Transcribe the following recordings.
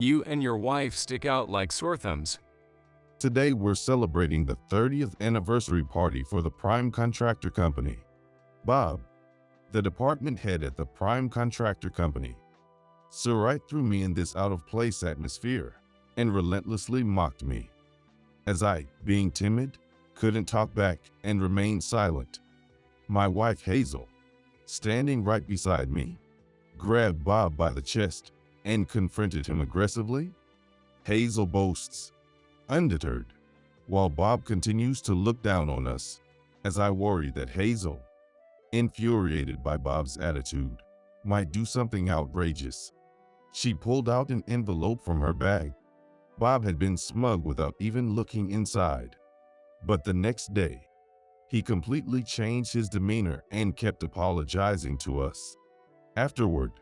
You and your wife stick out like sore thumbs. Today we're celebrating the 30th anniversary party for the prime contractor company. Bob, the department head at the prime contractor company, saw right through me in this out-of-place atmosphere and relentlessly mocked me. As I, being timid, couldn't talk back and remained silent, my wife Hazel, standing right beside me, grabbed Bob by the chest and confronted him aggressively. Hazel boasts, undeterred, while Bob continues to look down on us, as I worry that Hazel, infuriated by Bob's attitude, might do something outrageous. She pulled out an envelope from her bag. Bob had been smug without even looking inside. But the next day, he completely changed his demeanor and kept apologizing to us. Afterward,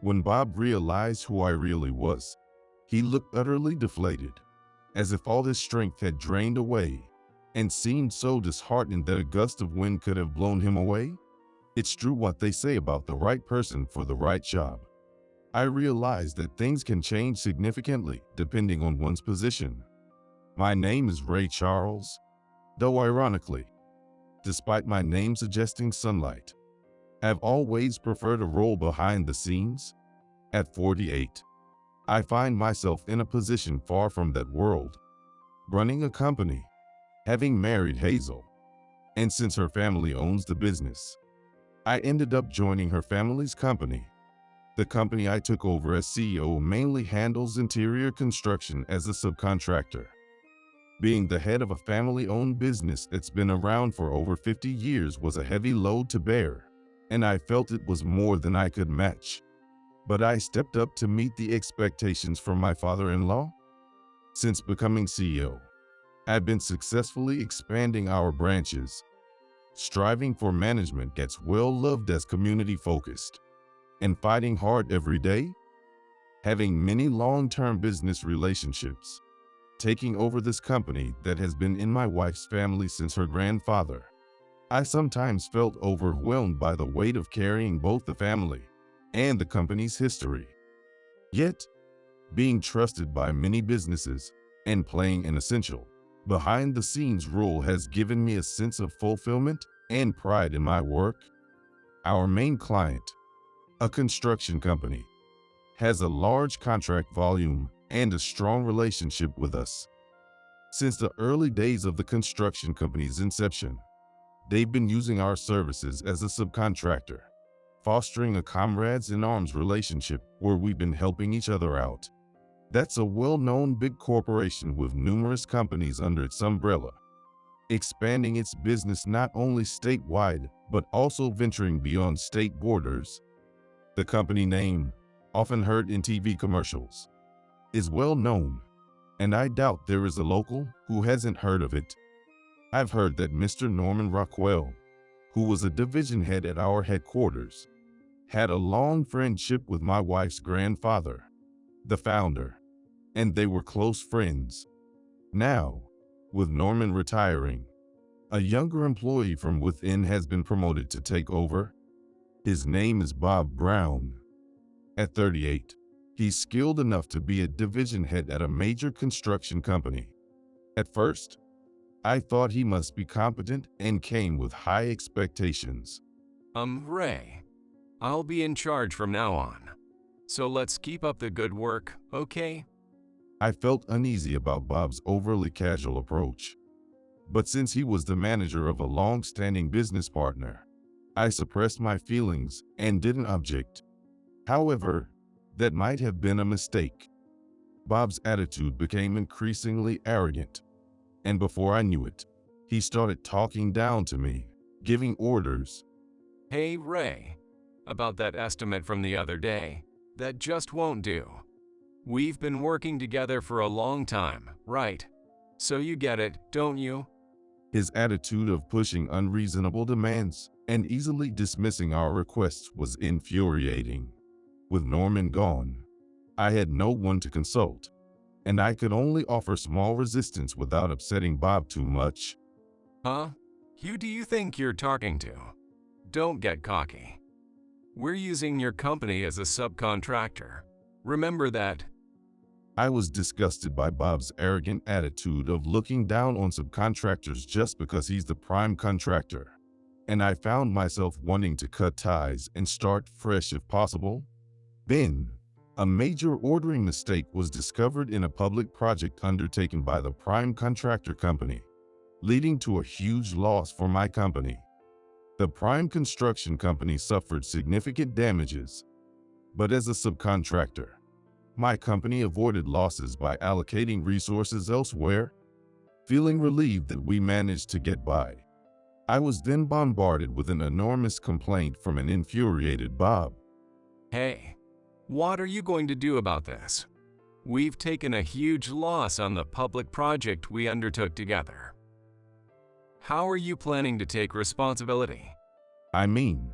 when Bob realized who I really was, he looked utterly deflated, as if all his strength had drained away, and seemed so disheartened that a gust of wind could have blown him away. It's true what they say about the right person for the right job. I realized that things can change significantly depending on one's position. My name is Ray Charles, though ironically, despite my name suggesting sunlight, I've always preferred a role behind the scenes. At 48, I find myself in a position far from that world, running a company, having married Hazel, and since her family owns the business, I ended up joining her family's company. The company I took over as CEO mainly handles interior construction as a subcontractor. Being the head of a family-owned business that's been around for over 50 years was a heavy load to bear, and I felt it was more than I could match. But I stepped up to meet the expectations from my father-in-law. Since becoming CEO, I've been successfully expanding our branches, striving for management that's well-loved as community-focused, and fighting hard every day, having many long-term business relationships, taking over this company that has been in my wife's family since her grandfather. I sometimes felt overwhelmed by the weight of carrying both the family and the company's history. Yet, being trusted by many businesses and playing an essential, behind-the-scenes role has given me a sense of fulfillment and pride in my work. Our main client, a construction company, has a large contract volume and a strong relationship with us. Since the early days of the construction company's inception, they've been using our services as a subcontractor, fostering a comrades-in-arms relationship where we've been helping each other out. That's a well-known big corporation with numerous companies under its umbrella, expanding its business not only statewide but also venturing beyond state borders. The company name, often heard in TV commercials, is well known, and I doubt there is a local who hasn't heard of it. I've heard that Mr. Norman Rockwell, who was a division head at our headquarters, had a long friendship with my wife's grandfather, the founder, and they were close friends. Now, with Norman retiring, a younger employee from within has been promoted to take over. His name is Bob Brown. At 38, he's skilled enough to be a division head at a major construction company. At first, I thought he must be competent and came with high expectations. Ray, I'll be in charge from now on. So let's keep up the good work, okay? I felt uneasy about Bob's overly casual approach. But since he was the manager of a long-standing business partner, I suppressed my feelings and didn't object. However, that might have been a mistake. Bob's attitude became increasingly arrogant, and before I knew it, he started talking down to me, giving orders. Hey Ray, about that estimate from the other day, that just won't do. We've been working together for a long time, right? So you get it, don't you? His attitude of pushing unreasonable demands and easily dismissing our requests was infuriating. With Norman gone, I had no one to consult, and I could only offer small resistance without upsetting Bob too much. Huh? Who do you think you're talking to? Don't get cocky. We're using your company as a subcontractor. Remember that. I was disgusted by Bob's arrogant attitude of looking down on subcontractors just because he's the prime contractor, and I found myself wanting to cut ties and start fresh if possible. Then, a major ordering mistake was discovered in a public project undertaken by the prime contractor company, leading to a huge loss for my company. The prime construction company suffered significant damages, but as a subcontractor, my company avoided losses by allocating resources elsewhere. Feeling relieved that we managed to get by, I was then bombarded with an enormous complaint from an infuriated Bob. Hey, what are you going to do about this? We've taken a huge loss on the public project we undertook together. How are you planning to take responsibility? I mean,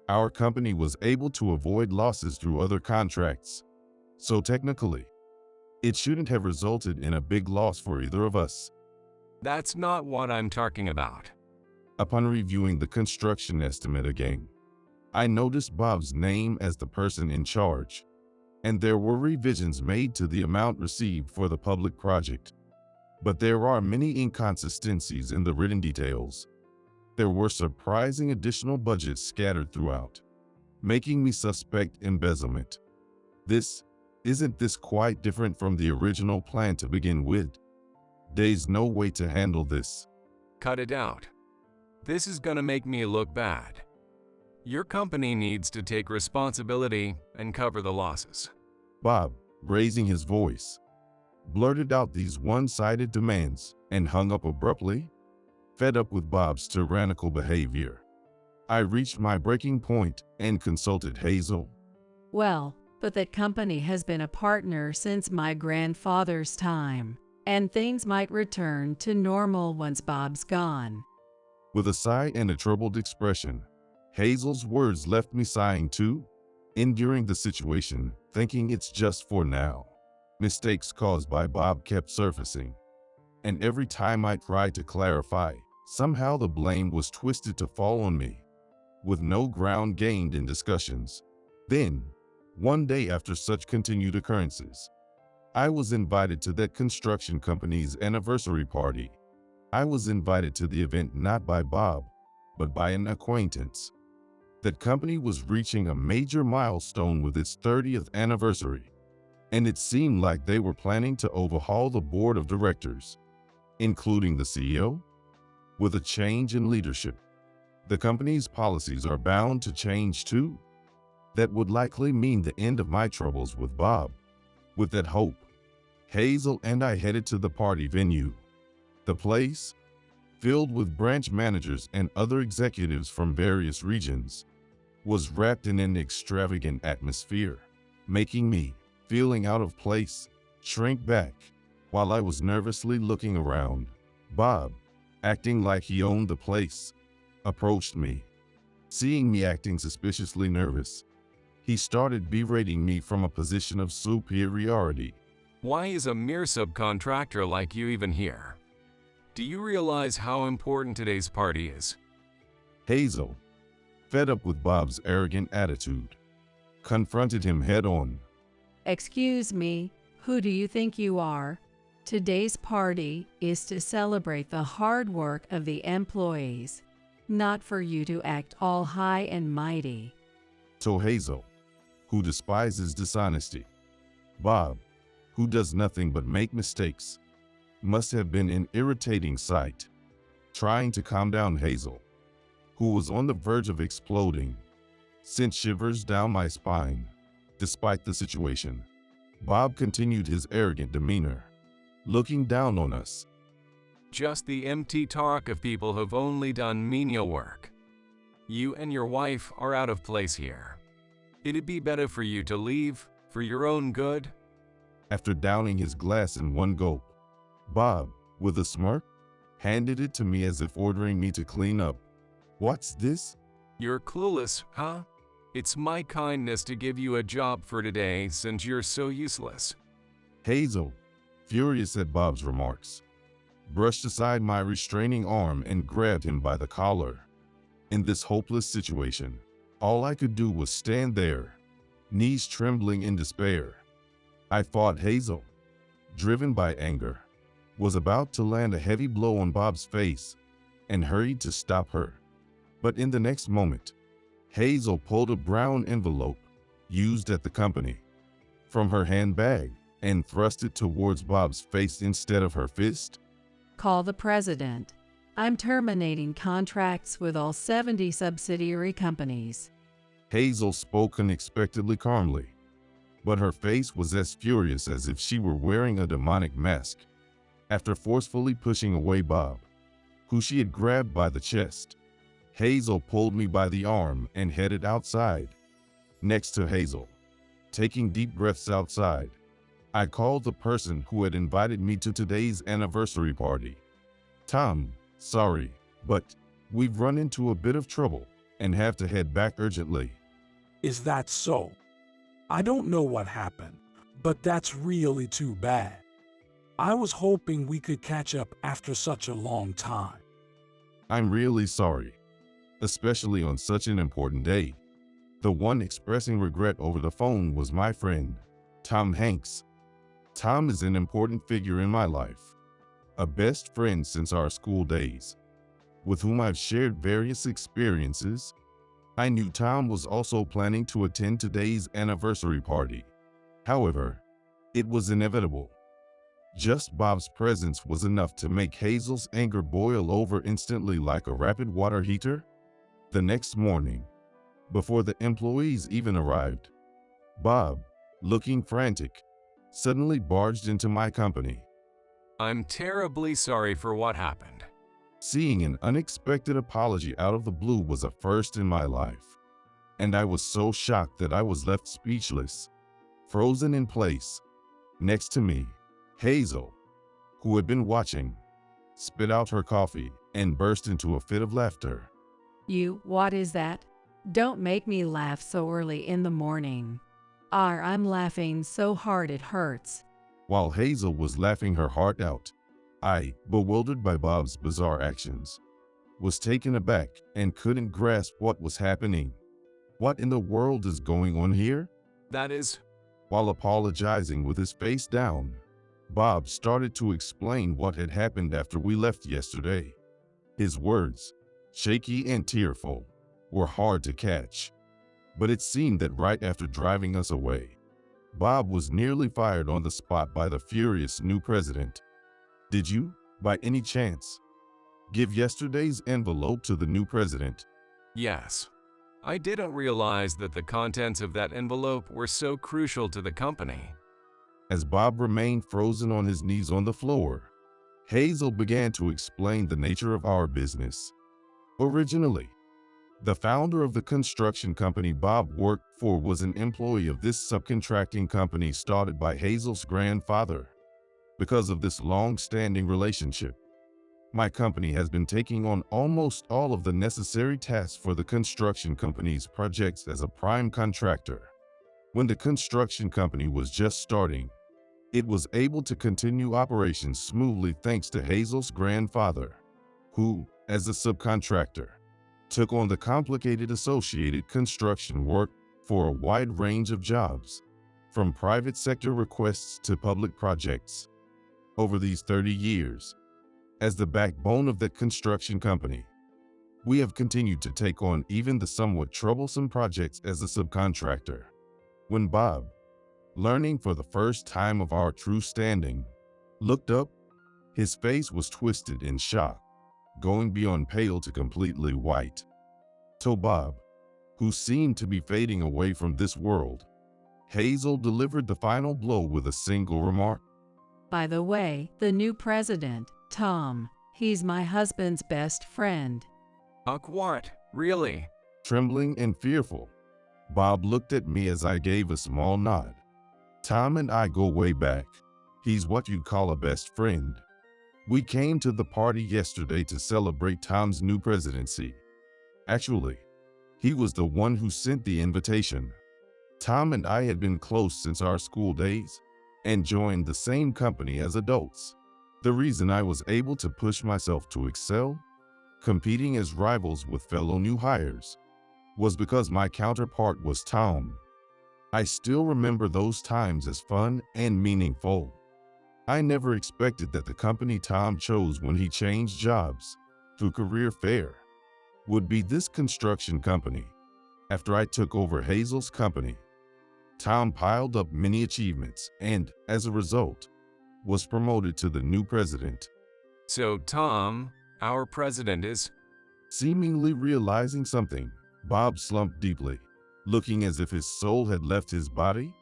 our company was able to avoid losses through other contracts, so technically, it shouldn't have resulted in a big loss for either of us. That's not what I'm talking about. Upon reviewing the construction estimate again, I noticed Bob's name as the person in charge, and there were revisions made to the amount received for the public project. But there are many inconsistencies in the written details. There were surprising additional budgets scattered throughout, making me suspect embezzlement. Isn't this quite different from the original plan to begin with? There's no way to handle this. Cut it out. This is gonna make me look bad. Your company needs to take responsibility and cover the losses. Bob, raising his voice, blurted out these one-sided demands and hung up abruptly. Fed up with Bob's tyrannical behavior, I reached my breaking point and consulted Hazel. Well, but that company has been a partner since my grandfather's time, and things might return to normal once Bob's gone. With a sigh and a troubled expression, Hazel's words left me sighing too, enduring the situation, thinking it's just for now. Mistakes caused by Bob kept surfacing, and every time I tried to clarify, somehow the blame was twisted to fall on me, with no ground gained in discussions. Then, one day after such continued occurrences, I was invited to that construction company's anniversary party. I was invited to the event not by Bob, but by an acquaintance. That company was reaching a major milestone with its 30th anniversary, and it seemed like they were planning to overhaul the board of directors, including the CEO. With a change in leadership, the company's policies are bound to change too. That would likely mean the end of my troubles with Bob. With that hope, Hazel and I headed to the party venue. The place, filled with branch managers and other executives from various regions, was wrapped in an extravagant atmosphere, making me, feeling out of place, shrink back. While I was nervously looking around, Bob, acting like he owned the place, approached me. Seeing me acting suspiciously nervous, he started berating me from a position of superiority. Why is a mere subcontractor like you even here? Do you realize how important today's party is? Hazel, fed up with Bob's arrogant attitude, confronted him head-on. Excuse me, who do you think you are? Today's party is to celebrate the hard work of the employees, not for you to act all high and mighty. So Hazel, who despises dishonesty, Bob, who does nothing but make mistakes, must have been an irritating sight. Trying to calm down Hazel, who was on the verge of exploding, sent shivers down my spine. Despite the situation, Bob continued his arrogant demeanor, looking down on us. Just the empty talk of people who've only done menial work. You and your wife are out of place here. It'd be better for you to leave, for your own good. After downing his glass in one gulp, Bob, with a smirk, handed it to me as if ordering me to clean up. What's this? You're clueless, huh? It's my kindness to give you a job for today since you're so useless. Hazel, furious at Bob's remarks, brushed aside my restraining arm and grabbed him by the collar. In this hopeless situation, all I could do was stand there, knees trembling in despair. I fought Hazel, driven by anger, was about to land a heavy blow on Bob's face and hurried to stop her. But in the next moment, Hazel pulled a brown envelope used at the company from her handbag and thrust it towards Bob's face instead of her fist. Call the president. I'm terminating contracts with all 70 subsidiary companies. Hazel spoke unexpectedly calmly, but her face was as furious as if she were wearing a demonic mask. After forcefully pushing away Bob, who she had grabbed by the chest, Hazel pulled me by the arm and headed outside. Next to Hazel, taking deep breaths outside, I called the person who had invited me to today's anniversary party. Tom, sorry, but we've run into a bit of trouble and have to head back urgently. Is that so? I don't know what happened, but that's really too bad. I was hoping we could catch up after such a long time. I'm really sorry, especially on such an important day. The one expressing regret over the phone was my friend, Tom Hanks. Tom is an important figure in my life, a best friend since our school days, with whom I've shared various experiences. I knew Tom was also planning to attend today's anniversary party. However, it was inevitable. Just Bob's presence was enough to make Hazel's anger boil over instantly like a rapid water heater. The next morning, before the employees even arrived, Bob, looking frantic, suddenly barged into my company. I'm terribly sorry for what happened. Seeing an unexpected apology out of the blue was a first in my life, and I was so shocked that I was left speechless, frozen in place. Next to me, Hazel, who had been watching, spit out her coffee and burst into a fit of laughter. What is that? Don't make me laugh so early in the morning. I'm laughing so hard it hurts. While Hazel was laughing her heart out, I, bewildered by Bob's bizarre actions, was taken aback and couldn't grasp what was happening. What in the world is going on here? That is... While apologizing with his face down, Bob started to explain what had happened after we left yesterday. His words, shaky and tearful, were hard to catch, but it seemed that right after driving us away, Bob was nearly fired on the spot by the furious new president. Did you, by any chance, give yesterday's envelope to the new president? Yes. I didn't realize that the contents of that envelope were so crucial to the company. As Bob remained frozen on his knees on the floor, Hazel began to explain the nature of our business. Originally, the founder of the construction company Bob worked for was an employee of this subcontracting company started by Hazel's grandfather. Because of this long-standing relationship, my company has been taking on almost all of the necessary tasks for the construction company's projects as a prime contractor. When the construction company was just starting, it was able to continue operations smoothly thanks to Hazel's grandfather, who, as a subcontractor, took on the complicated associated construction work for a wide range of jobs, from private sector requests to public projects. Over these 30 years, as the backbone of that construction company, we have continued to take on even the somewhat troublesome projects as a subcontractor. When Bob, learning for the first time of our true standing, looked up, his face was twisted in shock, going beyond pale to completely white. To Bob, who seemed to be fading away from this world, Hazel delivered the final blow with a single remark. By the way, the new president, Tom, he's my husband's best friend. What? Really? Trembling and fearful, Bob looked at me as I gave a small nod. Tom and I go way back. He's what you'd call a best friend. We came to the party yesterday to celebrate Tom's new presidency. Actually, he was the one who sent the invitation. Tom and I had been close since our school days and joined the same company as adults. The reason I was able to push myself to excel, competing as rivals with fellow new hires, was because my counterpart was Tom. I still remember those times as fun and meaningful. I never expected that the company Tom chose when he changed jobs through career fair would be this construction company. After I took over Hazel's company, Tom piled up many achievements and, as a result, was promoted to the new president. So Tom, our president, is… Seemingly realizing something, Bob slumped deeply, looking as if his soul had left his body,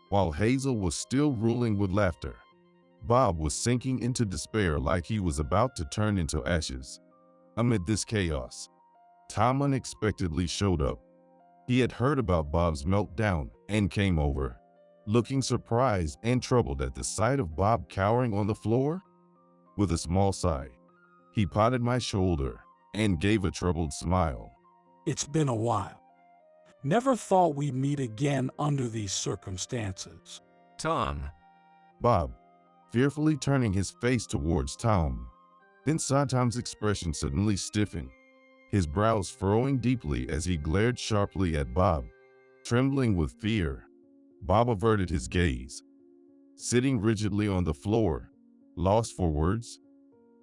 while Hazel was still ruling with laughter. Bob was sinking into despair like he was about to turn into ashes. Amid this chaos, Tom unexpectedly showed up. He had heard about Bob's meltdown and came over, looking surprised and troubled at the sight of Bob cowering on the floor. With a small sigh, he patted my shoulder and gave a troubled smile. It's been a while. Never thought we'd meet again under these circumstances. Tom. Bob, fearfully turning his face towards Tom, then saw Tom's expression suddenly stiffen, his brows furrowing deeply as he glared sharply at Bob. Trembling with fear, Bob averted his gaze, sitting rigidly on the floor, lost for words.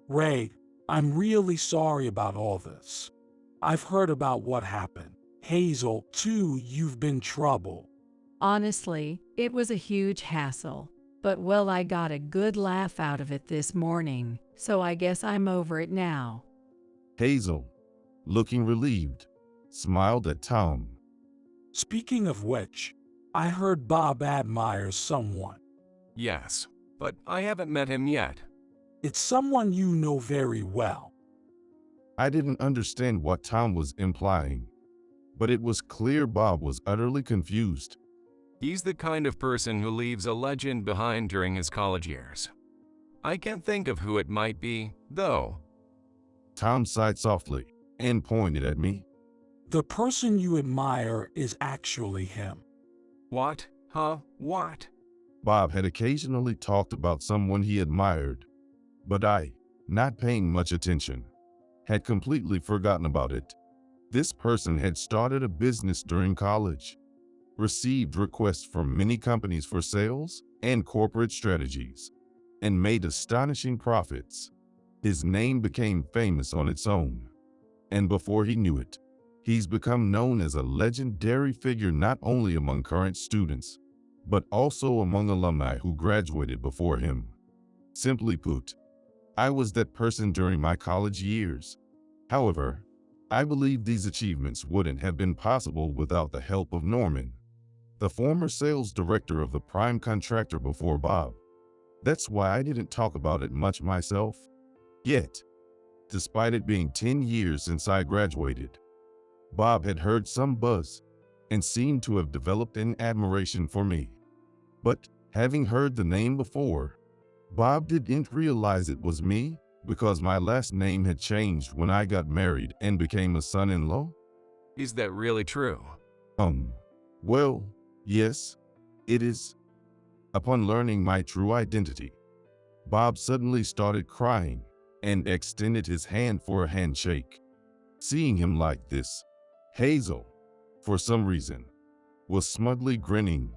Ray, I'm really sorry about all this. I've heard about what happened. Hazel, too, you've been trouble. Honestly, it was a huge hassle. But well, I got a good laugh out of it this morning, so I guess I'm over it now. Hazel, looking relieved, smiled at Tom. Speaking of which, I heard Bob admires someone. Yes, but I haven't met him yet. It's someone you know very well. I didn't understand what Tom was implying, but it was clear Bob was utterly confused. He's the kind of person who leaves a legend behind during his college years. I can't think of who it might be, though. Tom sighed softly and pointed at me. The person you admire is actually him. What? Huh? What? Bob had occasionally talked about someone he admired, but I, not paying much attention, had completely forgotten about it. This person had started a business during college, received requests from many companies for sales and corporate strategies, and made astonishing profits. His name became famous on its own, and before he knew it, he's become known as a legendary figure not only among current students, but also among alumni who graduated before him. Simply put, I was that person during my college years. However, I believe these achievements wouldn't have been possible without the help of Norman, the former sales director of the prime contractor before Bob. That's why I didn't talk about it much myself. Yet, despite it being 10 years since I graduated, Bob had heard some buzz and seemed to have developed an admiration for me. But having heard the name before, Bob didn't realize it was me because my last name had changed when I got married and became a son-in-law. Is that really true? Well, yes, it is. Upon learning my true identity, Bob suddenly started crying and extended his hand for a handshake. Seeing him like this, Hazel, for some reason, was smugly grinning.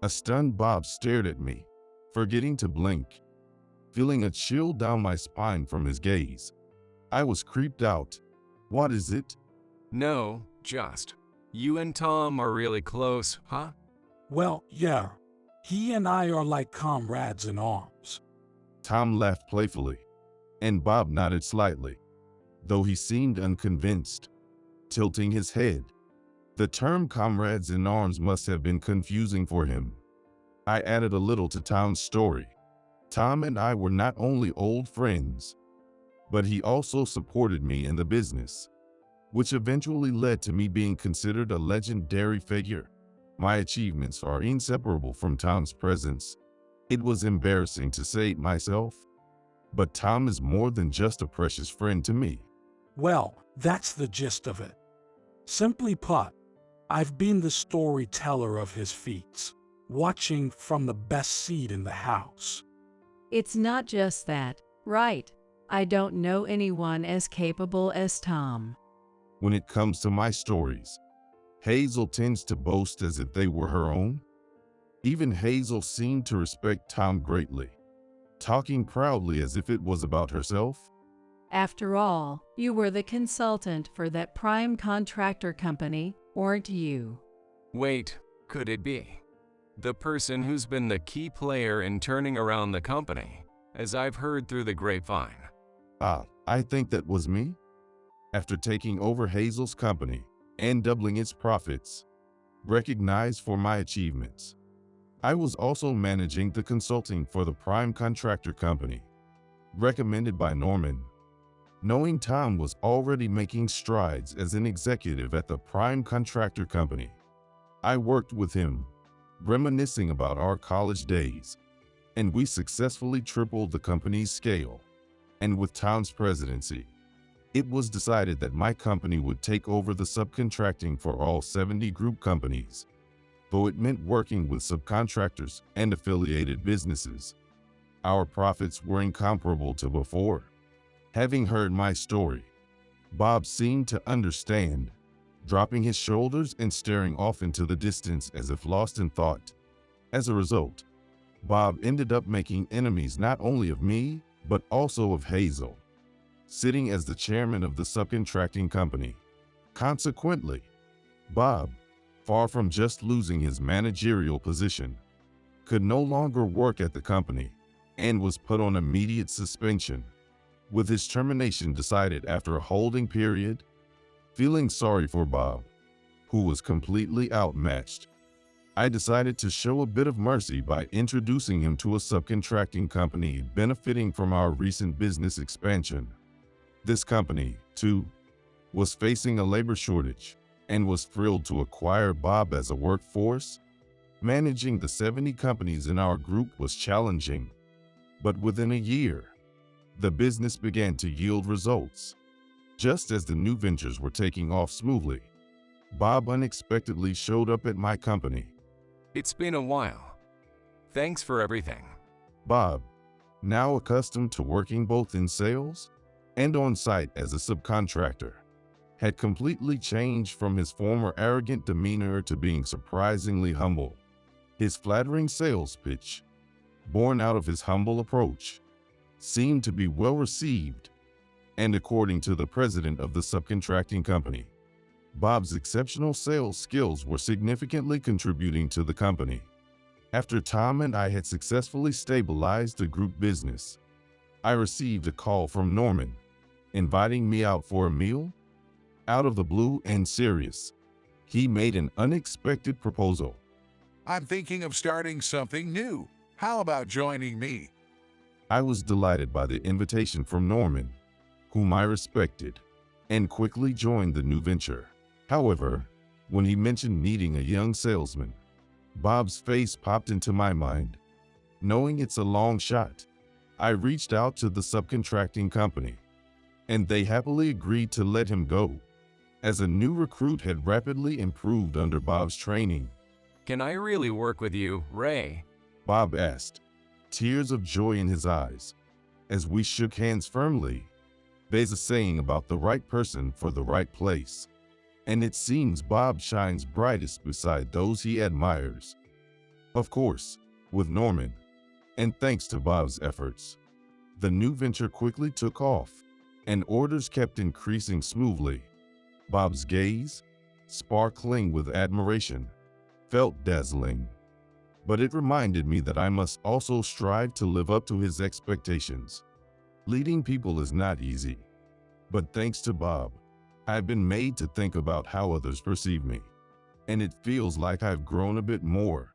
A stunned Bob stared at me, forgetting to blink, feeling a chill down my spine from his gaze. I was creeped out. What is it? No, just… You and Tom are really close, huh? Well, yeah. He and I are like comrades in arms. Tom laughed playfully, and Bob nodded slightly, though he seemed unconvinced, tilting his head. The term comrades in arms must have been confusing for him. I added a little to Tom's story. Tom and I were not only old friends, but he also supported me in the business, which eventually led to me being considered a legendary figure. My achievements are inseparable from Tom's presence. It was embarrassing to say it myself, but Tom is more than just a precious friend to me. Well, that's the gist of it. Simply put, I've been the storyteller of his feats, watching from the best seat in the house. It's not just that, right? I don't know anyone as capable as Tom. When it comes to my stories, Hazel tends to boast as if they were her own. Even Hazel seemed to respect Tom greatly. talking proudly as if it was about herself. After all, you were the consultant for that prime contractor company, weren't you? Wait, could it be? The person who's been the key player in turning around the company, as I've heard through the grapevine. I think that was me. After taking over Hazel's company and doubling its profits, recognized for my achievements, I was also managing the consulting for the prime contractor company, recommended by Norman. Knowing Tom was already making strides as an executive at the prime contractor company, I worked with him, reminiscing about our college days, and we successfully tripled the company's scale. And with Tom's presidency, it was decided that my company would take over the subcontracting for all 70 group companies, though it meant working with subcontractors and affiliated businesses. Our profits were incomparable to before. Having heard my story, Bob seemed to understand, dropping his shoulders and staring off into the distance as if lost in thought. As a result, Bob ended up making enemies not only of me, but also of Hazel, sitting as the chairman of the subcontracting company. Consequently, Bob, far from just losing his managerial position, could no longer work at the company and was put on immediate suspension, with his termination decided after a holding period. Feeling sorry for Bob, who was completely outmatched, I decided to show a bit of mercy by introducing him to a subcontracting company benefiting from our recent business expansion. This company, too, was facing a labor shortage and was thrilled to acquire Bob as a workforce. Managing the 70 companies in our group was challenging, but within a year, the business began to yield results. Just as the new ventures were taking off smoothly, Bob unexpectedly showed up at my company. It's been a while. Thanks for everything. Bob, now accustomed to working both in sales and on site as a subcontractor, had completely changed from his former arrogant demeanor to being surprisingly humble. His flattering sales pitch, born out of his humble approach, seemed to be well received, and according to the president of the subcontracting company, Bob's exceptional sales skills were significantly contributing to the company. After Tom and I had successfully stabilized the group business, I received a call from Norman, inviting me out for a meal. Out of the blue and serious, he made an unexpected proposal. I'm thinking of starting something new. How about joining me? I was delighted by the invitation from Norman, whom I respected, and quickly joined the new venture. However, when he mentioned needing a young salesman, Bob's face popped into my mind. Knowing it's a long shot, I reached out to the subcontracting company, and they happily agreed to let him go, as a new recruit had rapidly improved under Bob's training. Can I really work with you, Ray? Bob asked, tears of joy in his eyes. As we shook hands firmly, there's a saying about the right person for the right place, and it seems Bob shines brightest beside those he admires. Of course, with Norman, and thanks to Bob's efforts, the new venture quickly took off, and orders kept increasing smoothly. Bob's gaze, sparkling with admiration, felt dazzling. But it reminded me that I must also strive to live up to his expectations. Leading people is not easy, but thanks to Bob, I've been made to think about how others perceive me, and it feels like I've grown a bit more.